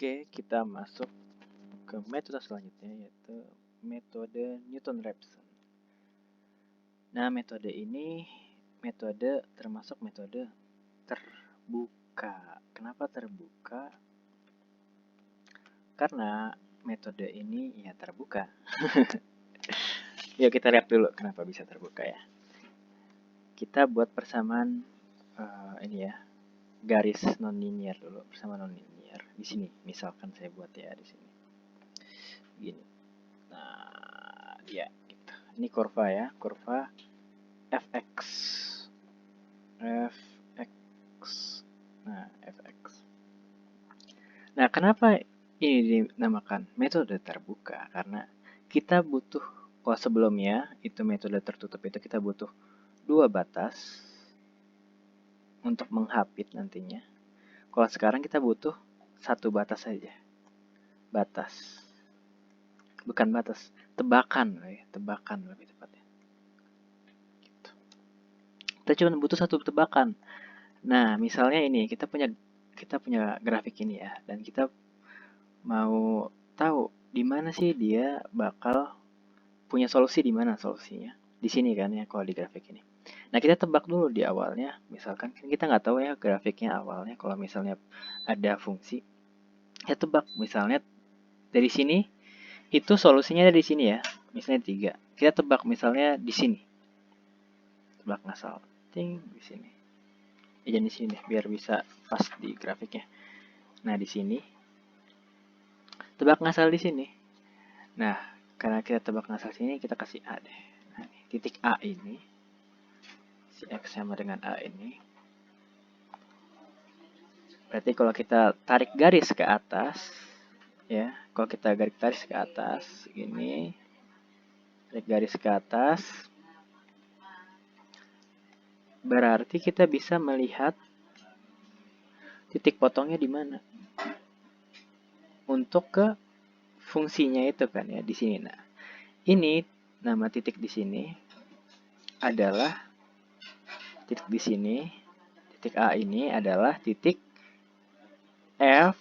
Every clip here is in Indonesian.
Oke, kita masuk ke metode selanjutnya, yaitu metode Newton-Raphson. Nah, metode ini termasuk metode terbuka. Kenapa terbuka? Karena metode ini ya terbuka. Yuk kita lihat dulu kenapa bisa terbuka ya. Kita buat persamaan ini ya, garis non-linear dulu, persamaan non-linear. Di sini, misalkan saya buat ya di sini. Gini. Nah, ya gitu. Ini kurva ya, kurva fx. Nah, fx. Nah, kenapa ini dinamakan metode terbuka? Karena kita butuh, kalau sebelumnya itu metode tertutup itu kita butuh dua batas untuk menghapit nantinya. Kalau sekarang kita butuh satu batas saja. Batas. Bukan batas, tebakan lebih tepatnya. Gitu. Kita cuma butuh satu tebakan. Nah, misalnya ini kita punya grafik ini ya, dan kita mau tahu di mana sih dia bakal punya solusi, di mana solusinya. Di sini kan ya kalau di grafik ini. Nah, kita tebak dulu di awalnya. Misalkan kita nggak tahu ya grafiknya awalnya, kalau misalnya ada fungsi, ya tebak misalnya dari sini itu solusinya ada di sini ya. Misalnya 3. Kita tebak misalnya di sini. Tebak ngasal. Ting di sini. Jangan di sini biar bisa pas di grafiknya. Nah, di sini tebak ngasal di sini. Nah, karena kita tebak ngasal sini, kita kasih A deh. Nah, titik A ini, si X sama dengan A ini. Berarti kalau kita tarik garis ke atas, ya, kalau kita tarik ke atas, gini, tarik garis ke atas, berarti kita bisa melihat titik potongnya di mana. Untuk ke fungsinya itu kan ya di sini. Nah, ini nama titik di sini adalah titik di sini. Titik A ini adalah titik F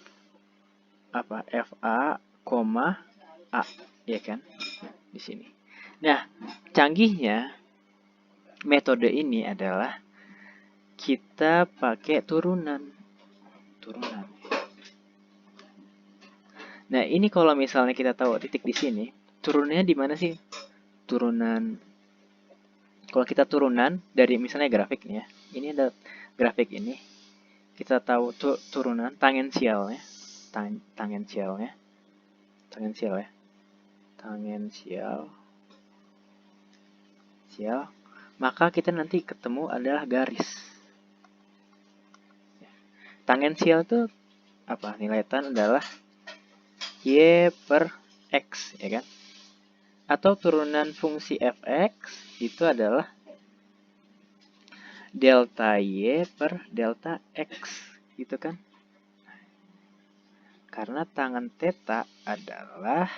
FA, A, ya kan? Di sini. Nah, canggihnya metode ini adalah kita pakai turunan. Nah, ini kalau misalnya kita tahu titik di sini, turunannya di mana sih? Kalau kita turunan dari misalnya grafik nih ya. Ini ada grafik ini. Kita tahu turunan tangensialnya. Tangensial ya. Maka kita nanti ketemu adalah garis. Tangensial itu apa? Nilai tan adalah Y per X, ya kan? Atau turunan fungsi fx itu adalah delta Y per delta X, gitu kan? Karena tangen theta adalah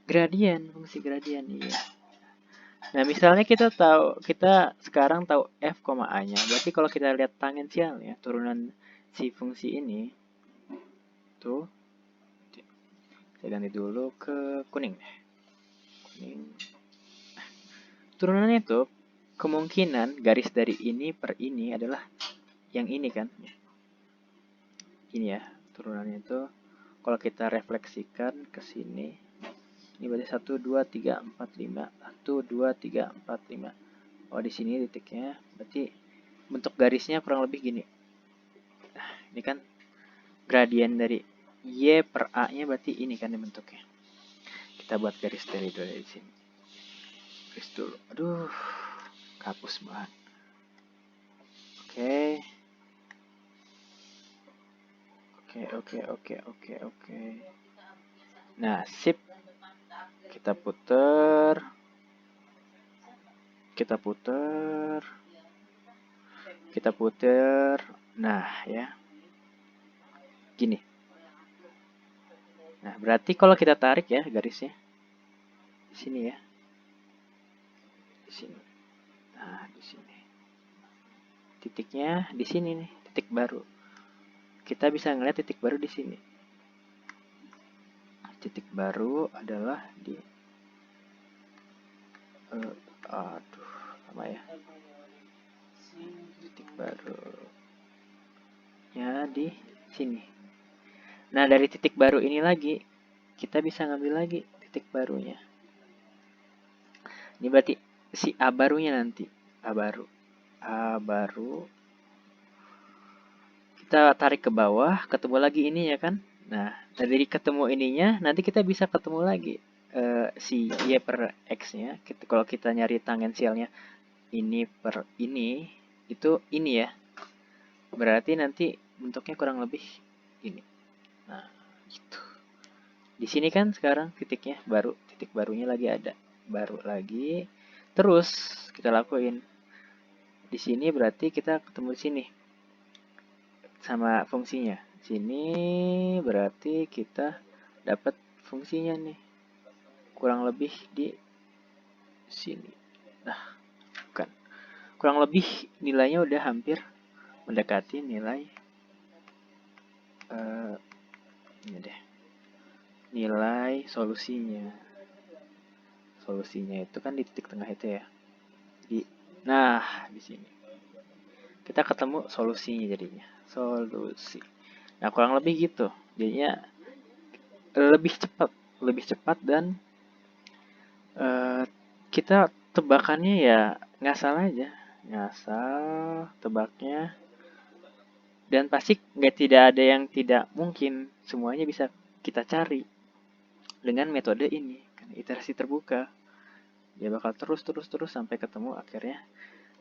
gradien, fungsi gradien, iya. Nah, misalnya kita sekarang tahu f, a-nya. Berarti kalau kita lihat tangensial ya, turunan si fungsi ini tuh, saya ganti dulu ke kuning deh. Turunannya itu kemungkinan garis dari ini per ini adalah yang ini kan. Ini ya, turunannya itu kalau kita refleksikan ke sini, ini berarti 1 2 3 4 5. 1 2 3 4 5. Oh, di sini titiknya. Berarti bentuk garisnya kurang lebih gini. Nah, ini kan gradien dari Y per A-nya berarti ini kan bentuknya. Kita buat garis dari sini. Garis dulu. Aduh, kapus banget. Oke. Nah, sip. Kita puter. Nah, ya. Gini. Nah, berarti kalau kita tarik ya garisnya. Di sini ya. Di sini. Nah, di sini. Titiknya di sini nih, titik baru. kita bisa ngeliat titik baru di sini. Titik baru adalah di aduh, apa ya? Titik baru ya di sini. Nah, dari titik baru ini lagi kita bisa ngambil lagi titik barunya. Ini berarti si A barunya nanti. A baru. Kita tarik ke bawah, ketemu lagi ini ya kan? Nah, dari ketemu ininya, nanti kita bisa ketemu lagi si Y per X-nya. Kalau kita nyari tangensialnya ini per ini, itu ini ya. Berarti nanti bentuknya kurang lebih ini. Nah, gitu. Di sini kan sekarang titiknya baru, titik barunya lagi ada. Baru lagi. Terus kita lakuin. Di sini berarti kita ketemu di sini sama fungsinya. Sini berarti kita dapat fungsinya nih. Kurang lebih di sini. Nah, bukan. Kurang lebih nilainya udah hampir mendekati nilai ini deh. Nilai solusinya. Solusinya itu kan di titik tengah itu ya. Nah, di sini. Kita ketemu solusinya jadinya. Solusi. Nah, kurang lebih gitu. Jadinya lebih cepat dan kita tebakannya ya ngasal aja, ngasal tebaknya, dan pasti tidak ada yang tidak mungkin, semuanya bisa kita cari dengan metode ini kan, iterasi terbuka. Dia bakal terus sampai ketemu akhirnya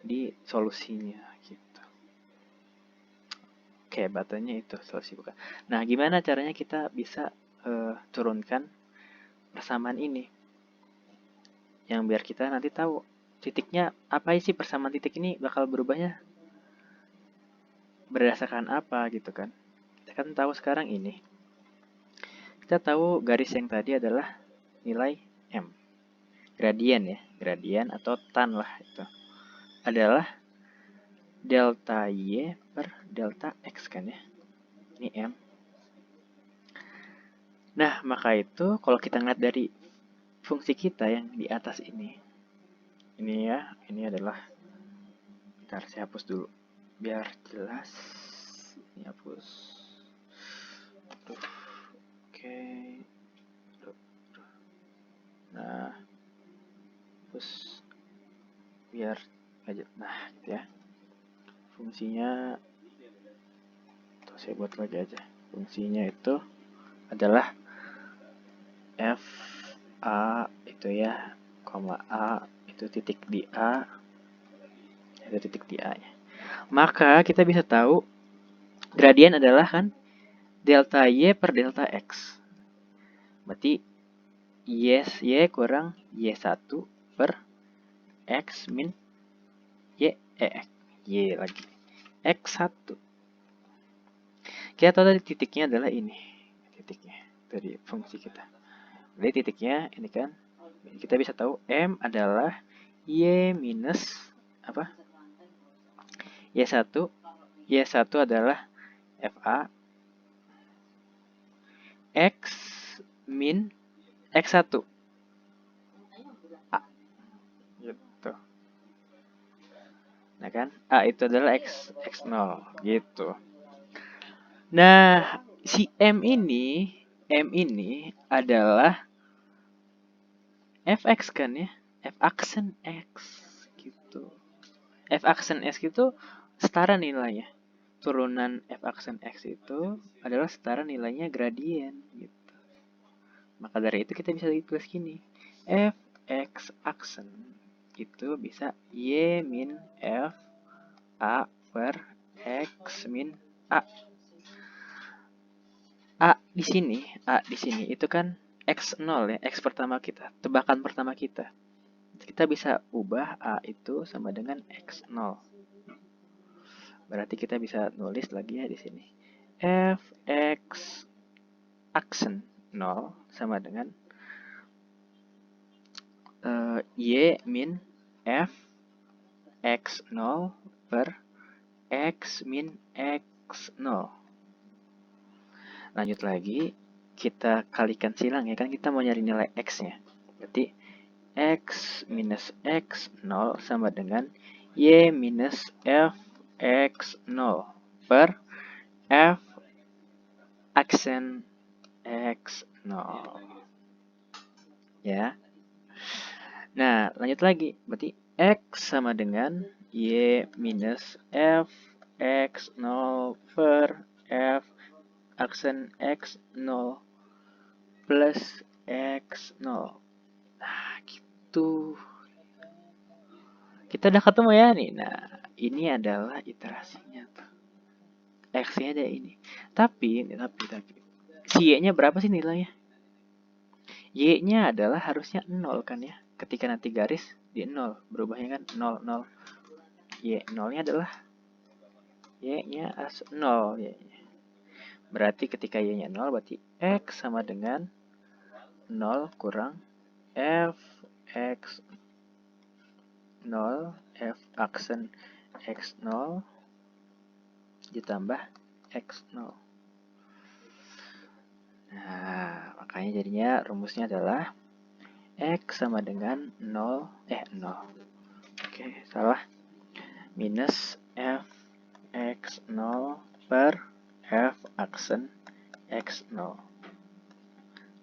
di solusinya gitu. Kehebatannya itu solusi bukan. Nah, gimana caranya kita bisa turunkan persamaan ini yang biar kita nanti tahu titiknya apa sih, persamaan titik ini bakal berubahnya berdasarkan apa gitu kan. Kita kan tahu sekarang ini. Kita tahu garis yang tadi adalah nilai M. Gradien ya, gradien atau tan lah itu. Adalah delta Y per delta X kan ya. Ini M. Nah, maka itu kalau kita ngeliat dari fungsi kita yang di atas ini. Ini ya, ini adalah, bentar saya hapus dulu biar jelas. Ini hapus. Oke. Nah, terus biar aja. Nah, gitu ya. Fungsinya tuh saya buat lagi aja. Fungsinya itu adalah F A itu ya, koma A itu titik di A. Itu titik di A ya. Maka kita bisa tahu gradien adalah kan delta Y per delta X. Berarti Y kurang Y1 per X min Y lagi. X1. Kita tahu tadi titiknya adalah ini. Titiknya dari fungsi kita. Jadi titiknya ini kan. Kita bisa tahu M adalah Y minus apa? Y1. Y1 adalah FA. X min X1. A. Gitu. Nah kan? A itu adalah X0. Gitu. Nah, si M ini adalah Fx kan ya? F aksen X gitu. F aksen X itu setara nilainya. Turunan F aksen X itu adalah setara nilainya gradien gitu. Maka dari itu kita bisa tulis gini. F X aksen itu bisa Y min F A per X min A. A di sini itu kan X0 ya, X pertama kita, tebakan pertama kita. Kita bisa ubah A itu sama dengan X0. Berarti kita bisa nulis lagi ya di sini. Fx aksen 0 sama dengan Y min F X0 per X min X0. Lanjut lagi, kita kalikan silang ya kan, kita mau nyari nilai x-nya. Berarti x minus x 0 sama dengan y minus f x 0 per f aksen x 0. Ya. Nah, lanjut lagi. Berarti x sama dengan y minus f x 0 per f aksen x 0 plus x 0. Nah, gitu. Kita udah ketemu ya nih. Nah, ini adalah iterasinya tuh. X-nya ada ini. Tapi. Si Y-nya berapa sih nilainya? Y-nya adalah harusnya 0 kan ya. Ketika nanti garis di 0. Berubahnya kan 0, 0. Y 0-nya adalah Y-nya 0. Y-nya. Berarti ketika Y-nya 0 berarti X sama dengan 0 kurang F X 0 F aksen X 0 ditambah X 0. Nah, makanya jadinya rumusnya adalah X sama dengan 0. Oke, salah. Minus F X 0 per F aksen X 0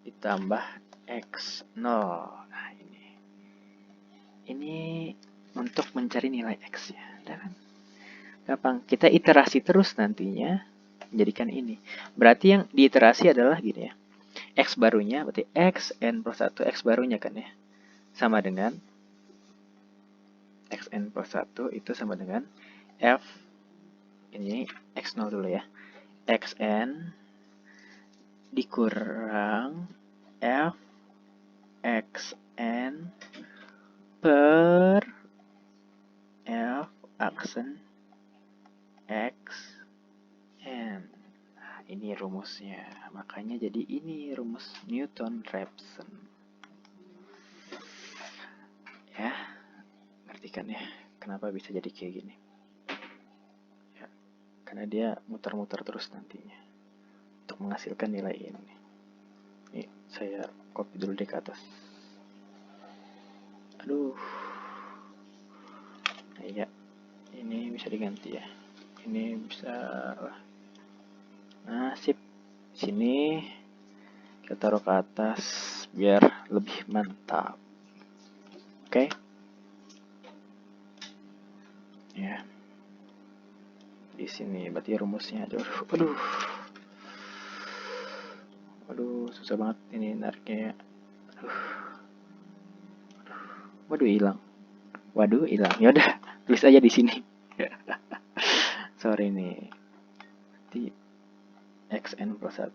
ditambah X 0. Nah, ini untuk mencari nilai X ya. Dan gampang, kita iterasi terus nantinya menjadikan ini. Berarti yang diiterasi adalah gini ya. X barunya berarti X n plus 1 X barunya kan ya. Sama dengan Xn plus 1 itu sama dengan F ini X0 dulu ya. Xn dikurang F Xn per F aksen Xn. Nah, ini rumusnya. Makanya jadi ini rumus Newton-Raphson. Ya, ngerti kan ya? Kenapa bisa jadi kayak gini? Ya, karena dia muter-muter terus nantinya untuk menghasilkan nilai ini. Nih, saya copy dulu deh ke atas. Aduh. Nah, ya, ini bisa diganti ya. Ini bisa lah. Nah, sip. Sini kita taruh ke atas biar lebih mantap. Oke. Ya. Di sini berarti rumusnya. Aduh, susah banget ini nariknya. Waduh, hilang. Ya udah, tulis aja di sini. Sorry nih. Berarti xn plus 1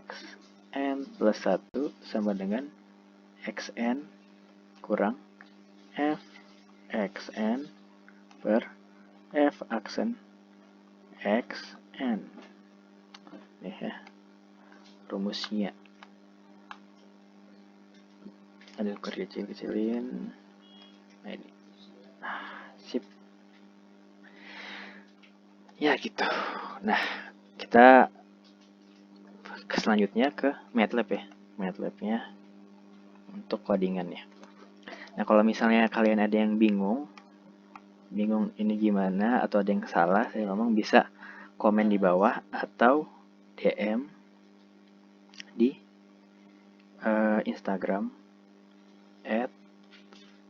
xn plus 1 sama dengan xn kurang f xn per f aksen xn. Nih ya, rumusnya. Aduh, kecil-kecilin. Nah, ini. Sip. Ya gitu. Nah, kita selanjutnya ke MATLAB ya. MATLAB-nya untuk codingannya. Nah, kalau misalnya kalian ada yang bingung ini gimana atau ada yang salah, saya ngomong bisa komen di bawah atau DM di Instagram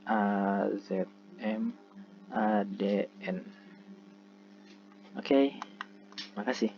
@azmadn. Oke, makasih.